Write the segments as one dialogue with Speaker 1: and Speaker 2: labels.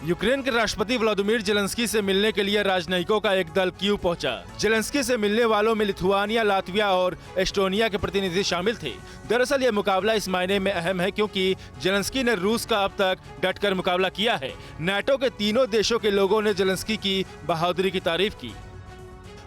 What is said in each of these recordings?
Speaker 1: Ukraine के राष्ट्रपति Vladimir Zelensky से मिलने के लिए राजनयिकों का एक दल कीव पहुंचा। जेलेंस्की से मिलने वालों में लिथुआनिया, लातविया और एस्टोनिया के प्रतिनिधि शामिल थे। दरअसल ये मुकाबला इस मायने में अहम है क्योंकि जेलेंस्की ने रूस का अब तक डटकर मुकाबला किया है। नाटो के तीनों देशों के लोगों ने जेलेंस्की की बहादुरी की तारीफ की।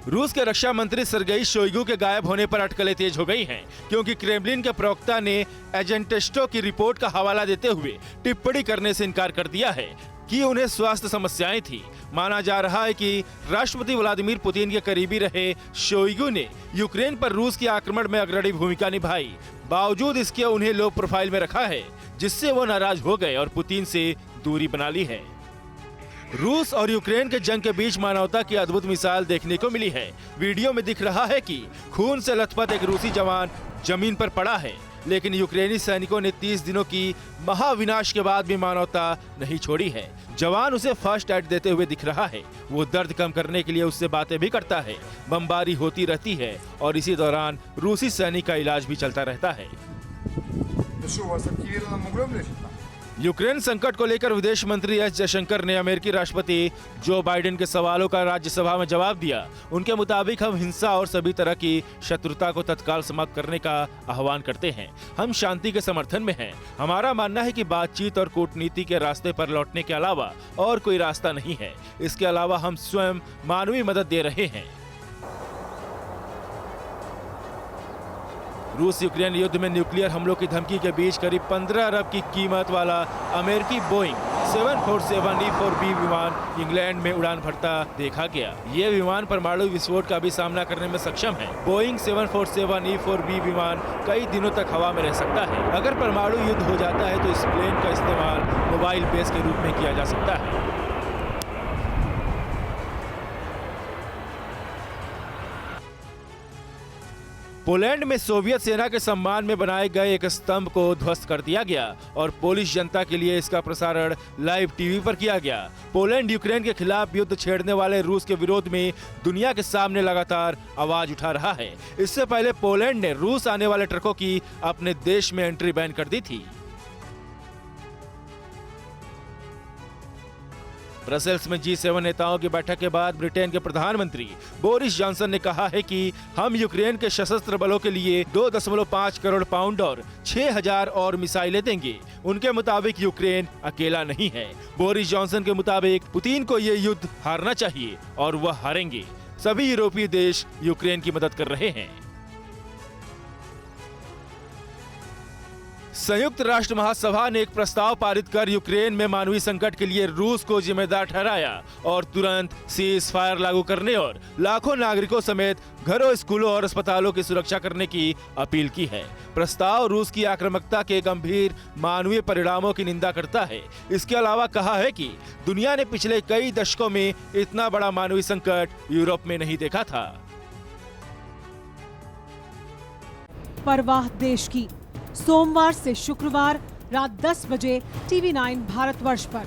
Speaker 1: रूस के रक्षा मंत्री सर्गेई शोइगु के गायब होने पर अटकलें तेज हो गई हैं, क्योंकि क्रेमलिन के प्रवक्ता ने एजेंटेस्टो की रिपोर्ट का हवाला देते हुए टिप्पणी करने से इनकार कर दिया है कि उन्हें स्वास्थ्य समस्याएं थी। माना जा रहा है कि राष्ट्रपति व्लादिमीर पुतिन के करीबी रहे शोइगु ने यूक्रेन पर रूस के आक्रमण में अग्रणी भूमिका निभाई। बावजूद इसके उन्हें लो प्रोफाइल में रखा है, जिससे वो नाराज हो गए और पुतिन से दूरी बना ली है। रूस और यूक्रेन के जंग के बीच मानवता की अद्भुत मिसाल देखने को मिली है। वीडियो में दिख रहा है कि खून से लथपथ एक रूसी जवान जमीन पर पड़ा है, लेकिन यूक्रेनी सैनिकों ने 30 दिनों की महाविनाश के बाद भी मानवता नहीं छोड़ी है। जवान उसे फर्स्ट एड देते हुए दिख रहा है। वो दर्द कम करने के लिए उससे बातें भी करता है। बमबारी होती रहती है और इसी दौरान रूसी सैनिक का इलाज भी चलता रहता है। यूक्रेन संकट को लेकर विदेश मंत्री एस जयशंकर ने अमेरिकी राष्ट्रपति जो बाइडेन के सवालों का राज्यसभा में जवाब दिया। उनके मुताबिक हम हिंसा और सभी तरह की शत्रुता को तत्काल समाप्त करने का आह्वान करते हैं। हम शांति के समर्थन में हैं। हमारा मानना है कि बातचीत और कूटनीति के रास्ते पर लौटने के अलावा और कोई रास्ता नहीं है। इसके अलावा हम स्वयं मानवीय मदद दे रहे हैं। रूस यूक्रेन युद्ध में न्यूक्लियर हमलों की धमकी के बीच करीब 15 अरब की कीमत वाला अमेरिकी बोइंग 747-E4B विमान इंग्लैंड में उड़ान भरता देखा गया। ये विमान परमाणु विस्फोट का भी सामना करने में सक्षम है। बोइंग 747-E4B विमान कई दिनों तक हवा में रह सकता है। अगर परमाणु युद्ध हो जाता है तो इस प्लेन का इस्तेमाल मोबाइल बेस के रूप में किया जा सकता है। पोलैंड में सोवियत सेना के सम्मान में बनाए गए एक स्तंभ को ध्वस्त कर दिया गया और पोलिश जनता के लिए इसका प्रसारण लाइव टीवी पर किया गया। पोलैंड यूक्रेन के खिलाफ युद्ध छेड़ने वाले रूस के विरोध में दुनिया के सामने लगातार आवाज उठा रहा है। इससे पहले पोलैंड ने रूस आने वाले ट्रकों की अपने देश में एंट्री बैन कर दी थी। ब्रसेल्स में G7 नेताओं की बैठक के बाद ब्रिटेन के प्रधानमंत्री बोरिस जॉनसन ने कहा है कि हम यूक्रेन के सशस्त्र बलों के लिए 2.5 करोड़ पाउंड और 6,000 और मिसाइलें देंगे। उनके मुताबिक यूक्रेन अकेला नहीं है। बोरिस जॉनसन के मुताबिक पुतिन को ये युद्ध हारना चाहिए और वह हारेंगे। सभी यूरोपीय देश यूक्रेन की मदद कर रहे हैं। संयुक्त राष्ट्र महासभा ने एक प्रस्ताव पारित कर यूक्रेन में मानवीय संकट के लिए रूस को जिम्मेदार ठहराया और तुरंत सीज फायर लागू करने और लाखों नागरिकों समेत घरों, स्कूलों और अस्पतालों की सुरक्षा करने की अपील की है। प्रस्ताव रूस की आक्रामकता के गंभीर मानवीय परिणामों की निंदा करता है। इसके अलावा कहा है कि दुनिया ने पिछले कई दशकों में इतना बड़ा मानवीय संकट यूरोप में नहीं देखा था।
Speaker 2: परवाह देश की, सोमवार से शुक्रवार रात 10 बजे TV9 भारतवर्ष पर।